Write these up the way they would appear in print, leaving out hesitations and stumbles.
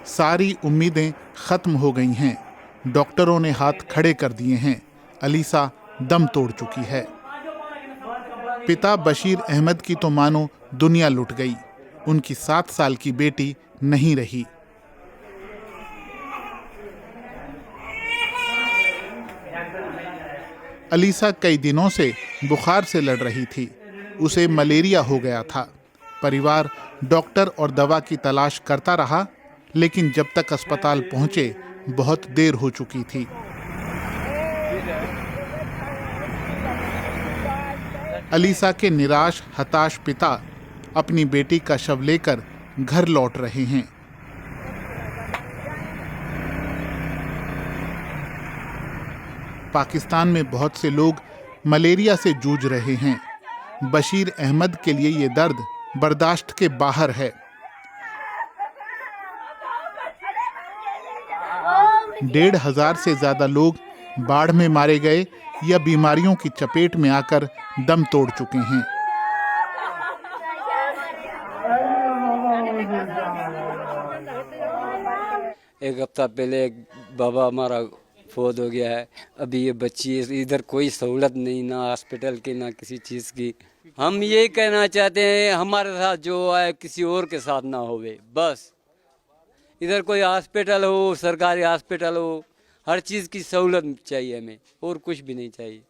सारी उम्मीदें खत्म हो गई हैं। डॉक्टरों ने हाथ खड़े कर दिए हैं। अलीसा दम तोड़ चुकी है। पिता बशीर अहमद की तो मानो दुनिया लुट गई। उनकी 7 साल की बेटी नहीं रही। अलीसा कई दिनों से बुखार से लड़ रही थी। उसे मलेरिया हो गया था। परिवार डॉक्टर और दवा की तलाश करता रहा, लेकिन जब तक अस्पताल पहुंचे बहुत देर हो चुकी थी। अलीसा के निराश हताश पिता अपनी बेटी का शव लेकर घर लौट रहे हैं। पाकिस्तान में बहुत से लोग मलेरिया से जूझ रहे हैं। बशीर अहमद के लिए ये दर्द बर्दाश्त के बाहर है। 1,500 से ज्यादा लोग बाढ़ में मारे गए या बीमारियों की चपेट में आकर दम तोड़ चुके हैं। एक हफ्ता पहले एक बाबा हमारा फौत हो गया है। अभी ये बच्ची इधर कोई सहूलत नहीं, ना हॉस्पिटल की ना किसी चीज़ की। हम ये कहना चाहते हैं हमारे साथ जो है किसी और के साथ ना होवे। बस इधर कोई हॉस्पिटल हो, सरकारी हॉस्पिटल हो, हर चीज़ की सहूलत चाहिए हमें, और कुछ भी नहीं चाहिए।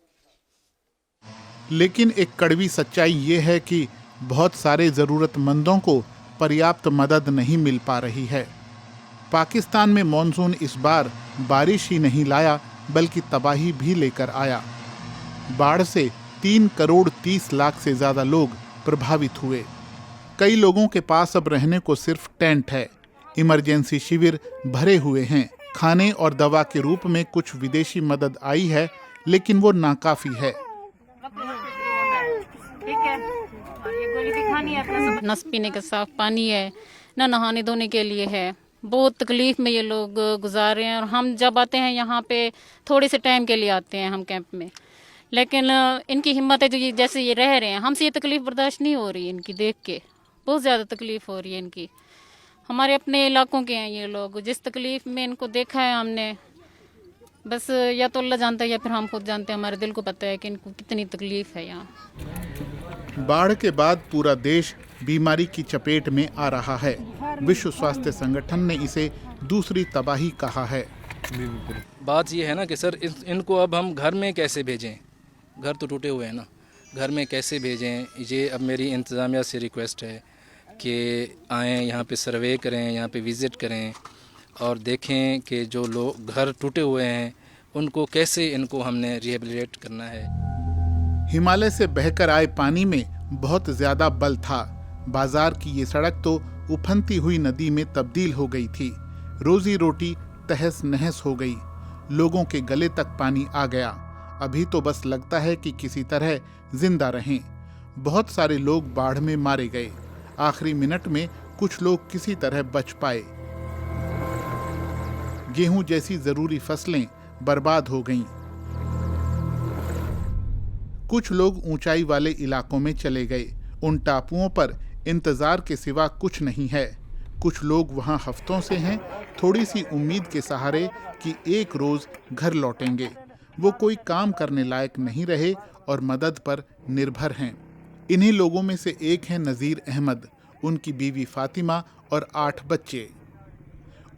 लेकिन एक कड़वी सच्चाई ये है कि बहुत सारे ज़रूरतमंदों को पर्याप्त मदद नहीं मिल पा रही है। पाकिस्तान में मॉनसून इस बार बारिश ही नहीं लाया, बल्कि तबाही भी लेकर आया। बाढ़ से 3 करोड़ 30 लाख से ज़्यादा लोग प्रभावित हुए। कई लोगों के पास अब रहने को सिर्फ टेंट है। इमरजेंसी शिविर भरे हुए हैं। खाने और दवा के रूप में कुछ विदेशी मदद आई है, लेकिन वो नाकाफी है। न पीने का साफ पानी है, न नहाने धोने के लिए है। बहुत तकलीफ में ये लोग गुजार रहे हैं। और हम जब आते हैं यहाँ पे थोड़े से टाइम के लिए आते हैं हम कैंप में, लेकिन इनकी हिम्मत है जो ये जैसे ये रह रहे हैं। हमसे ये तकलीफ बर्दाश्त नहीं हो रही है इनकी देख के। बहुत ज़्यादा तकलीफ हो रही है इनकी। हमारे अपने इलाकों के हैं ये लोग। जिस तकलीफ में इनको देखा है हमने, बस या तो अल्लाह जानता है या फिर हम खुद जानते हैं। हमारे दिल को पता है कि इनको कितनी तकलीफ है यहाँ। बाढ़ के बाद पूरा देश बीमारी की चपेट में आ रहा है। विश्व स्वास्थ्य संगठन ने इसे दूसरी तबाही कहा है। बात ये है ना कि सर इनको अब हम घर में कैसे भेजें? घर तो टूटे हुए हैं ना, घर में कैसे भेजें? ये अब मेरी इंतज़ामिया से रिक्वेस्ट है कि आएँ यहाँ पे सर्वे करें, यहाँ पे विज़िट करें और देखें कि जो लोग घर टूटे हुए हैं उनको कैसे इनको हमने रिहेबिलिटेट करना है। हिमालय से बहकर आए पानी में बहुत ज्यादा बल था। बाजार की ये सड़क तो उफनती हुई नदी में तब्दील हो गई थी। रोजी रोटी तहस नहस हो गई। लोगों के गले तक पानी आ गया। अभी तो बस लगता है कि किसी तरह जिंदा रहें। बहुत सारे लोग बाढ़ में मारे गए। आखिरी मिनट में कुछ लोग किसी तरह बच पाए। गेहूं जैसी जरूरी फसलें बर्बाद हो गईं। कुछ लोग ऊंचाई वाले इलाकों में चले गए। उन टापुओं पर इंतजार के सिवा कुछ नहीं है। कुछ लोग वहां हफ्तों से हैं, थोड़ी सी उम्मीद के सहारे कि एक रोज घर लौटेंगे। वो कोई काम करने लायक नहीं रहे और मदद पर निर्भर हैं। इन्हीं लोगों में से एक है नज़ीर अहमद, उनकी बीवी फातिमा और 8 बच्चे।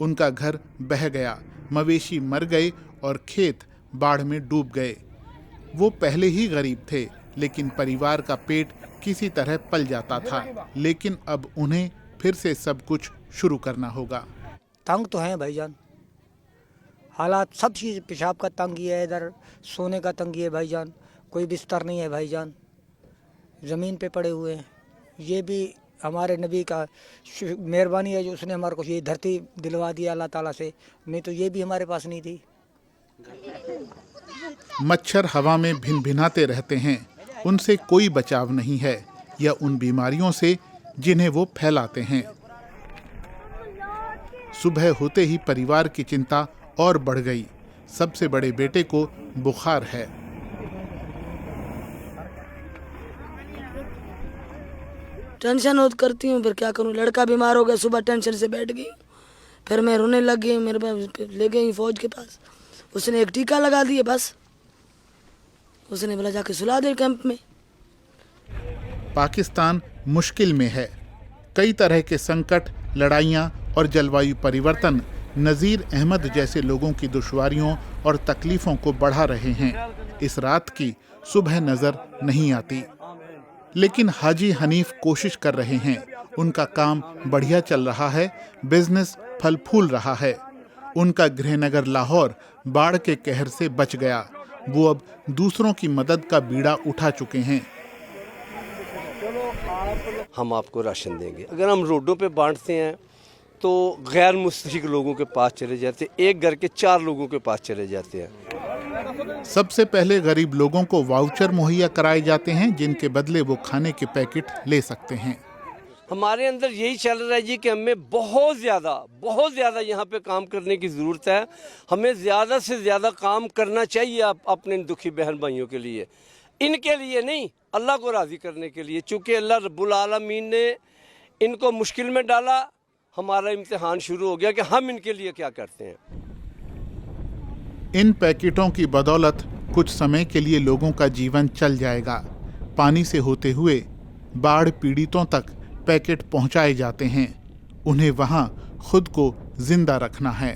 उनका घर बह गया, मवेशी मर गए और खेत बाढ़ में डूब गए। वो पहले ही गरीब थे, लेकिन परिवार का पेट किसी तरह पल जाता था। लेकिन अब उन्हें फिर से सब कुछ शुरू करना होगा। तंग तो हैं भाईजान, हालात सब चीज़। पेशाब का तंगी है, इधर सोने का तंगी है भाईजान। कोई बिस्तर नहीं है भाईजान, ज़मीन पे पड़े हुए हैं। ये भी हमारे नबी का मेहरबानी है जो उसने हमारे को ये धरती दिलवा दिया अल्लाह ताला से, नहीं तो ये भी हमारे पास नहीं थी। मच्छर हवा में भिन भिनाते रहते हैं। उनसे कोई बचाव नहीं है, या उन बीमारियों से जिन्हें वो फैलाते हैं। सुबह होते ही परिवार की चिंता और बढ़ गई। सबसे बड़े बेटे को बुखार है। टेंशन बहुत करती हूँ, फिर क्या करूँ। लड़का बीमार हो गया, सुबह टेंशन से बैठ गई, फिर मैं रोने लग गई। मेरे पास ले गई फौज के पास, उसने एक टीका लगा दिया, बस उसने बोला जाके सुला दे कैंप में। पाकिस्तान मुश्किल में है। कई तरह के संकट, लड़ाइयाँ और जलवायु परिवर्तन नज़ीर अहमद जैसे लोगों की दुश्वारियों और तकलीफ़ों को बढ़ा रहे हैं। इस रात की सुबह नज़र नहीं आती, लेकिन हाजी हनीफ कोशिश कर रहे हैं। उनका काम बढ़िया चल रहा है, बिजनेस फल फूल रहा है। उनका गृहनगर लाहौर बाढ़ के कहर से बच गया। वो अब दूसरों की मदद का बीड़ा उठा चुके हैं। हम आपको राशन देंगे। अगर हम रोडों पे बांटते हैं तो गैर मुस्तहिक लोगों के पास चले जाते हैं, एक घर के 4 लोगों के पास चले जाते हैं। सबसे पहले गरीब लोगों को वाउचर मुहैया कराए जाते हैं, जिनके बदले वो खाने के पैकेट ले सकते हैं। हमारे अंदर यही चल रहा है जी कि हमें बहुत ज़्यादा यहाँ पे काम करने की ज़रूरत है। हमें ज़्यादा से ज़्यादा काम करना चाहिए अपने दुखी बहन भाइयों के लिए, इनके लिए नहीं, अल्लाह को राज़ी करने के लिए। चूँकि अल्लाह रब्बुल आलमीन ने इनको मुश्किल में डाला, हमारा इम्तिहान शुरू हो गया कि हम इनके लिए क्या करते हैं। इन पैकेटों की बदौलत कुछ समय के लिए लोगों का जीवन चल जाएगा। पानी से होते हुए बाढ़ पीड़ितों तक पैकेट पहुंचाए जाते हैं। उन्हें वहां खुद को जिंदा रखना है।